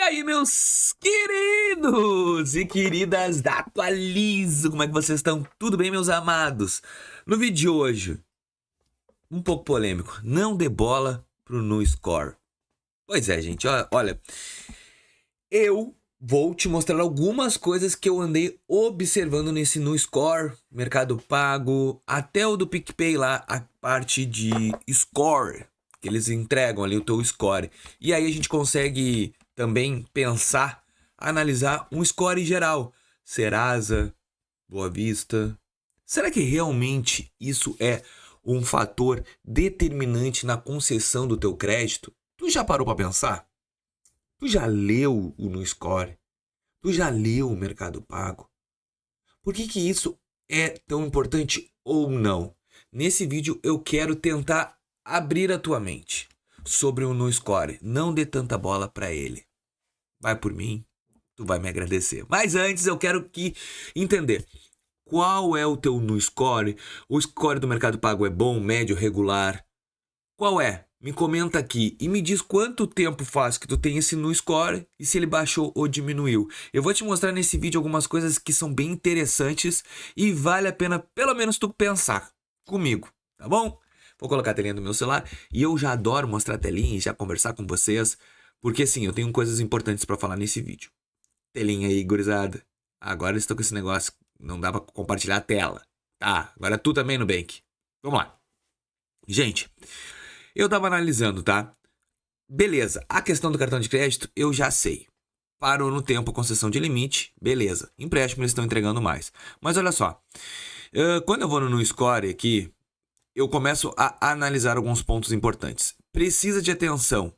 aí, meus queridos e queridas da Atualizo, como é que vocês estão? Tudo bem, meus amados? No vídeo de hoje, um pouco polêmico, não dê bola pro NuScore. Pois é, gente, olha, eu vou te mostrar algumas coisas que eu andei observando nesse NuScore, Mercado Pago, até o do PicPay lá, a parte de score, que eles entregam ali o teu score. E aí a gente consegue também pensar, analisar um score geral. Serasa, Boa Vista. Será que realmente isso é um fator determinante na concessão do teu crédito? Tu já parou para pensar? Tu já leu o NuScore? Tu já leu o Mercado Pago? Por que isso é tão importante ou não? Nesse vídeo eu quero tentar abrir a tua mente sobre o NuScore. Não dê tanta bola para ele. Vai por mim, tu vai me agradecer. Mas antes eu quero entender qual é o teu NuScore. O score do Mercado Pago é bom, médio, regular? Qual é? Me comenta aqui e me diz quanto tempo faz que tu tem esse NuScore e se ele baixou ou diminuiu. Eu vou te mostrar nesse vídeo algumas coisas que são bem interessantes e vale a pena pelo menos tu pensar comigo, tá bom? Vou colocar a telinha do meu celular e eu já adoro mostrar a telinha e já conversar com vocês, porque sim, eu tenho coisas importantes para falar nesse vídeo. Telinha aí, gurizada. Agora eu estou com esse negócio, não dá para compartilhar a tela. Tá, agora tu também, Nubank. Vamos lá. Gente, eu tava analisando, tá? Beleza, a questão do cartão de crédito eu já sei. Parou no tempo a concessão de limite, beleza. Empréstimo eles estão entregando mais. Mas olha só, quando eu vou no NuScore aqui, eu começo a analisar alguns pontos importantes. Precisa de atenção.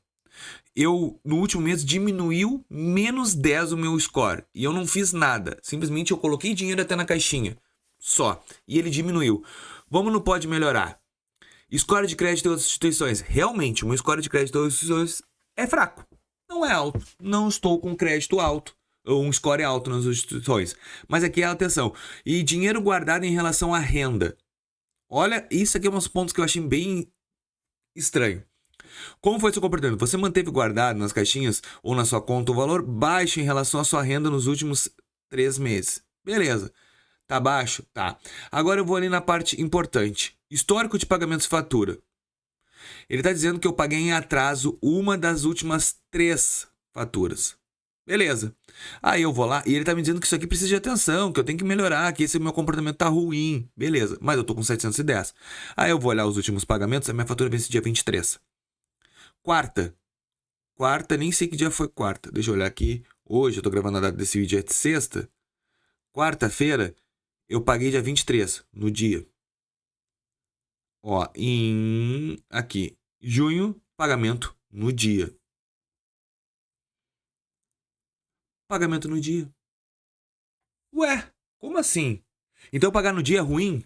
No último mês, diminuiu menos 10 o meu score. E eu não fiz nada. Simplesmente eu coloquei dinheiro até na caixinha. Só. E ele diminuiu. Vamos no Pode Melhorar. Score de crédito em outras instituições. Realmente, o meu score de crédito em outras instituições é fraco. Não é alto. Não estou com crédito alto. Ou um score alto nas instituições. Mas aqui é atenção. E dinheiro guardado em relação à renda. Olha, isso aqui é uns pontos que eu achei bem estranho. Como foi seu comportamento? Você manteve guardado nas caixinhas ou na sua conta o valor baixo em relação à sua renda nos últimos 3 meses. Beleza. Tá baixo? Tá. Agora eu vou ali na parte importante. Histórico de pagamentos e fatura. Ele tá dizendo que eu paguei em atraso uma das últimas 3 faturas. Beleza. Aí eu vou lá e ele tá me dizendo que isso aqui precisa de atenção, que eu tenho que melhorar, que esse meu comportamento tá ruim. Beleza. Mas eu tô com 710. Aí eu vou olhar os últimos pagamentos, a minha fatura vence dia 23. Quarta, nem sei que dia foi quarta. Deixa eu olhar aqui. Hoje, eu tô gravando a data desse vídeo, é de sexta. Quarta-feira, eu paguei dia 23, no dia. Ó, aqui, junho, pagamento no dia. Pagamento no dia. Ué, como assim? Então pagar no dia é ruim?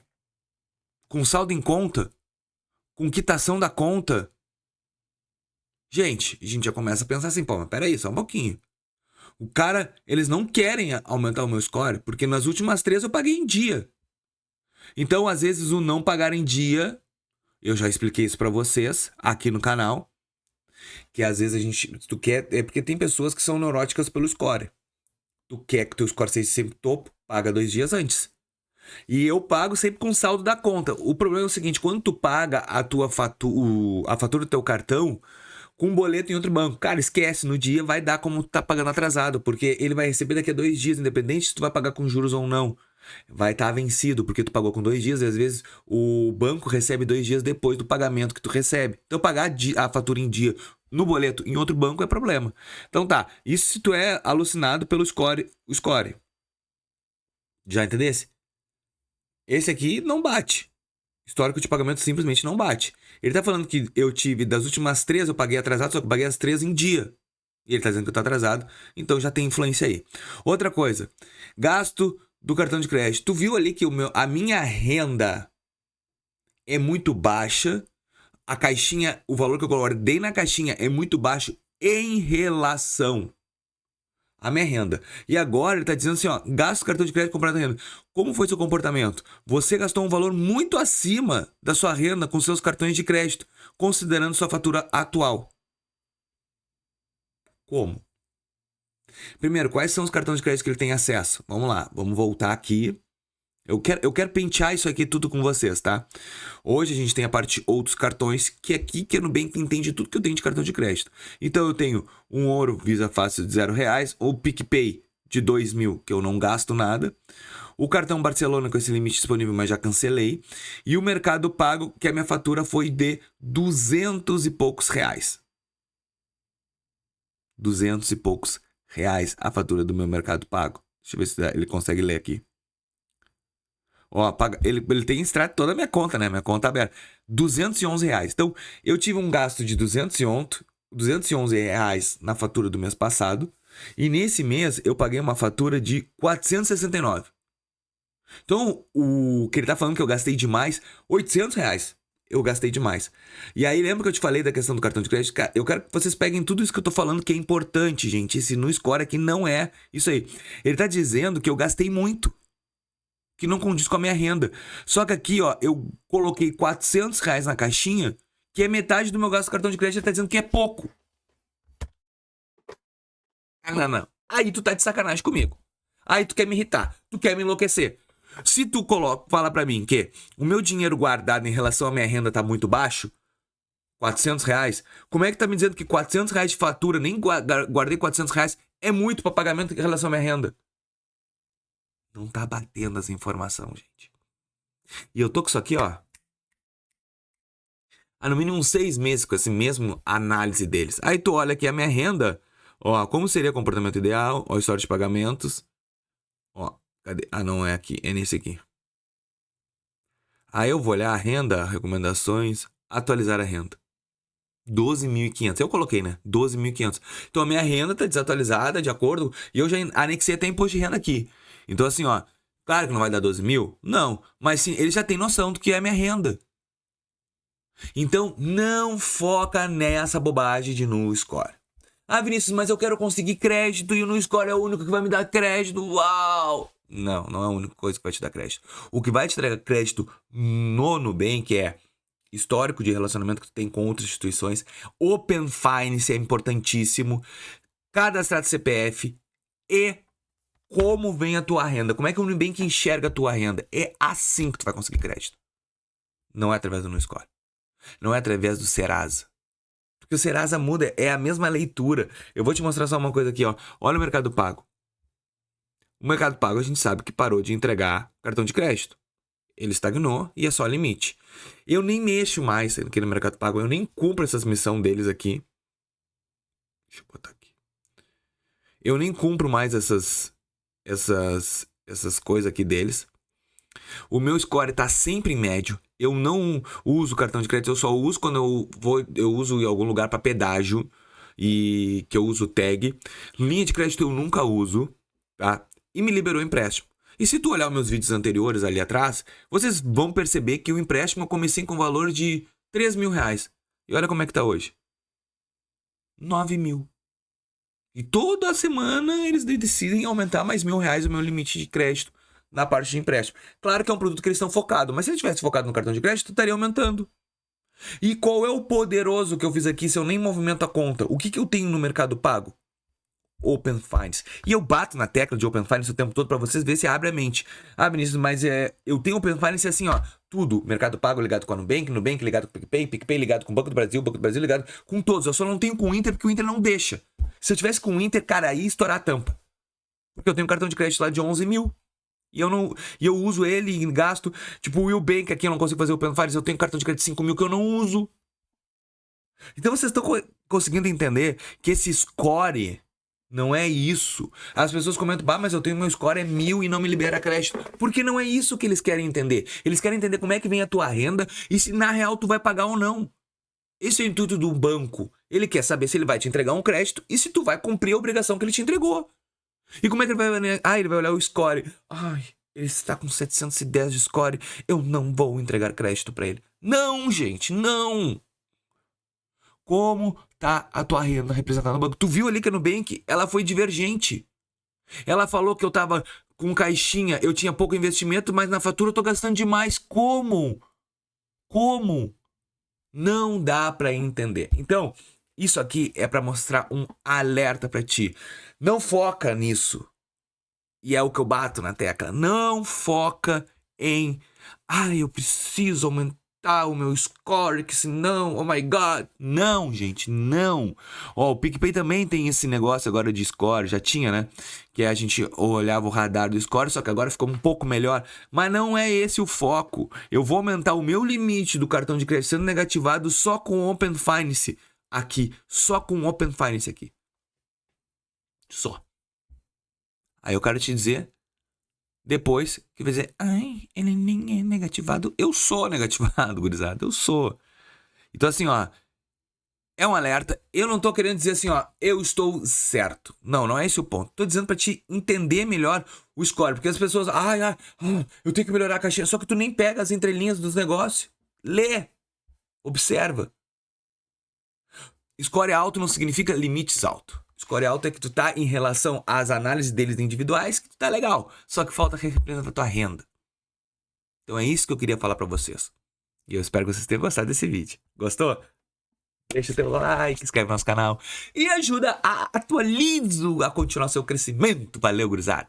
Com saldo em conta? Com quitação da conta? Gente, a gente já começa a pensar assim, pô, mas peraí, só um pouquinho. Eles não querem aumentar o meu score, porque nas últimas 3 eu paguei em dia. Então, às vezes, o não pagar em dia, eu já expliquei isso pra vocês aqui no canal, que às vezes tu quer, é porque tem pessoas que são neuróticas pelo score. Tu quer que teu score seja sempre topo, paga 2 dias antes. E eu pago sempre com saldo da conta. O problema é o seguinte, quando tu paga a fatura do teu cartão com um boleto em outro banco, cara, esquece, no dia vai dar como tu tá pagando atrasado, porque ele vai receber daqui a 2 dias, independente se tu vai pagar com juros ou não. Vai estar vencido, porque tu pagou com 2 dias e às vezes o banco recebe 2 dias depois do pagamento que tu recebe. Então pagar a fatura em dia no boleto em outro banco é problema. Então tá, isso se tu é alucinado pelo score. Já entendesse? Esse aqui não bate. Histórico de pagamento simplesmente não bate. Ele tá falando que eu tive, das últimas 3 eu paguei atrasado, só que eu paguei as 3 em dia. E ele tá dizendo que eu tô atrasado, então já tem influência aí. Outra coisa, gasto do cartão de crédito. Tu viu ali que a minha renda é muito baixa, a caixinha, o valor que eu guardei na caixinha é muito baixo em relação a minha renda. E agora ele tá dizendo assim, ó, gasto do cartão de crédito comparado à renda. Como foi seu comportamento? Você gastou um valor muito acima da sua renda com seus cartões de crédito, considerando sua fatura atual. Como? Primeiro, quais são os cartões de crédito que ele tem acesso? Vamos lá, vamos voltar aqui. Eu quero pentear isso aqui tudo com vocês, tá? Hoje a gente tem a parte outros cartões, que aqui que a Nubank entende tudo que eu tenho de cartão de crédito. Então eu tenho um Ouro Visa Fácil de R$0, o PicPay de 2.000, que eu não gasto nada. O cartão Barcelona com esse limite disponível, mas já cancelei. E o Mercado Pago, que a minha fatura foi de 200 e poucos reais. 200 e poucos reais a fatura do meu Mercado Pago. Deixa eu ver se ele consegue ler aqui. Ó, ele tem extrato toda a minha conta, né? Minha conta aberta. R$211. Então, eu tive um gasto de 211 reais na fatura do mês passado. E nesse mês, eu paguei uma fatura de 469. Então, o que ele tá falando que eu gastei demais, 800 reais. Eu gastei demais. E aí, lembra que eu te falei da questão do cartão de crédito? Cara, eu quero que vocês peguem tudo isso que eu tô falando, que é importante, gente. Esse no score aqui não é isso aí. Ele tá dizendo que eu gastei muito, que não condiz com a minha renda. Só que aqui, ó, eu coloquei 400 reais na caixinha, que é metade do meu gasto do cartão de crédito. Ele tá dizendo que é pouco. Ah, não. Aí tu tá de sacanagem comigo. Aí tu quer me irritar. Tu quer me enlouquecer. Se tu fala pra mim que o meu dinheiro guardado em relação à minha renda tá muito baixo, 400 reais, como é que tá me dizendo que 400 reais de fatura, nem guardei 400 reais, é muito pra pagamento em relação à minha renda? Não tá batendo essa informação, gente. E eu tô com isso aqui, ó, há no mínimo uns 6 meses com esse mesmo análise deles. Aí tu olha aqui a minha renda, ó, como seria o comportamento ideal, ó, história de pagamentos, ó, cadê? Ah, não, é aqui, é nesse aqui. Aí eu vou olhar a renda, recomendações, atualizar a renda. 12.500. Eu coloquei, né? 12.500. Então a minha renda tá desatualizada de acordo. E eu já anexei até imposto de renda aqui. Então assim, ó. Claro que não vai dar 12 mil? Não. Mas sim, ele já tem noção do que é a minha renda. Então não foca nessa bobagem de NuScore. Ah, Vinícius, mas eu quero conseguir crédito e o NuScore é o único que vai me dar crédito. Uau! Não, não é a única coisa que vai te dar crédito. O que vai te dar crédito no Nubank é histórico de relacionamento que tu tem com outras instituições. Open Finance é importantíssimo. Cadastrar CPF e como vem a tua renda. Como é que o Nubank enxerga a tua renda? É assim que tu vai conseguir crédito. Não é através do NuScore. Não é através do Serasa. Porque o Serasa muda, é a mesma leitura. Eu vou te mostrar só uma coisa aqui, ó. Olha o Mercado Pago. O Mercado Pago a gente sabe que parou de entregar cartão de crédito. Ele estagnou e é só limite. Eu nem mexo mais aqui no Mercado Pago. Eu nem cumpro essas missões deles aqui. Deixa eu botar aqui. Eu nem cumpro mais essas coisas aqui deles. O meu score tá sempre em médio. Eu não uso cartão de crédito. Eu só uso quando eu uso em algum lugar para pedágio. E que eu uso tag. Linha de crédito eu nunca uso. Tá? E me liberou empréstimo. E se tu olhar os meus vídeos anteriores ali atrás, vocês vão perceber que o empréstimo eu comecei com valor de 3 mil reais. E olha como é que tá hoje. 9 mil. E toda semana eles decidem aumentar mais R$1.000 o meu limite de crédito na parte de empréstimo. Claro que é um produto que eles estão focados, mas se eles tivessem focado no cartão de crédito, estaria aumentando. E qual é o poderoso que eu fiz aqui se eu nem movimento a conta? O que eu tenho no Mercado Pago? Open Finance. E eu bato na tecla de Open Finance o tempo todo para vocês verem se abre a mente. Ah, Vinícius, mas eu tenho Open Finance assim, ó. Tudo. Mercado Pago ligado com a Nubank, Nubank ligado com o PicPay, PicPay ligado com o Banco do Brasil ligado com todos. Eu só não tenho com o Inter porque o Inter não deixa. Se eu tivesse com o Inter, cara, aí ia estourar a tampa. Porque eu tenho um cartão de crédito lá de 11 mil. E eu uso ele e gasto. Tipo, o Willbank aqui eu não consigo fazer o Open Finance. Eu tenho um cartão de crédito de 5 mil que eu não uso. Então vocês estão conseguindo entender que esse score não é isso. As pessoas comentam, mas eu tenho meu score é 1.000 e não me libera crédito. Porque não é isso que eles querem entender. Eles querem entender como é que vem a tua renda e se na real tu vai pagar ou não. Esse é o intuito do banco. Ele quer saber se ele vai te entregar um crédito e se tu vai cumprir a obrigação que ele te entregou. E como é que ele vai olhar? Ele vai olhar o score. Ele está com 710 de score. Eu não vou entregar crédito para ele. Não, gente, não. Como tá a tua renda representada no banco? Tu viu ali que a Nubank, ela foi divergente. Ela falou que eu tava com caixinha, eu tinha pouco investimento, mas na fatura eu tô gastando demais. Como? Não dá para entender. Então, Isso aqui é para mostrar um alerta para ti. Não foca nisso. E é o que eu bato na tecla. Não foca em... eu preciso aumentar o meu score, que senão... Oh my God. Não, gente, não. O PicPay também tem esse negócio agora de score. Já tinha, né? Que a gente olhava o radar do score, só que agora ficou um pouco melhor. Mas não é esse o foco. Eu vou aumentar o meu limite do cartão de crédito sendo negativado só com o Open Finance aqui. Só com o Open Finance aqui. Só. Aí eu quero te dizer, depois, que vai dizer, ele nem é negativado. Eu sou negativado, gurizada, eu sou. Então assim, ó, é um alerta. Eu não tô querendo dizer assim, ó, eu estou certo. Não é esse o ponto. Tô dizendo pra te entender melhor o score. Porque as pessoas, eu tenho que melhorar a caixinha. Só que tu nem pega as entrelinhas dos negócios. Lê. Observa. Score alto não significa limites alto. Score alto é que tu tá em relação às análises deles individuais, que tu tá legal. Só que falta representar a tua renda. Então é isso que eu queria falar pra vocês. E eu espero que vocês tenham gostado desse vídeo. Gostou? Deixa o teu like, inscreve no nosso canal e ajuda a continuar seu crescimento. Valeu, gurizada!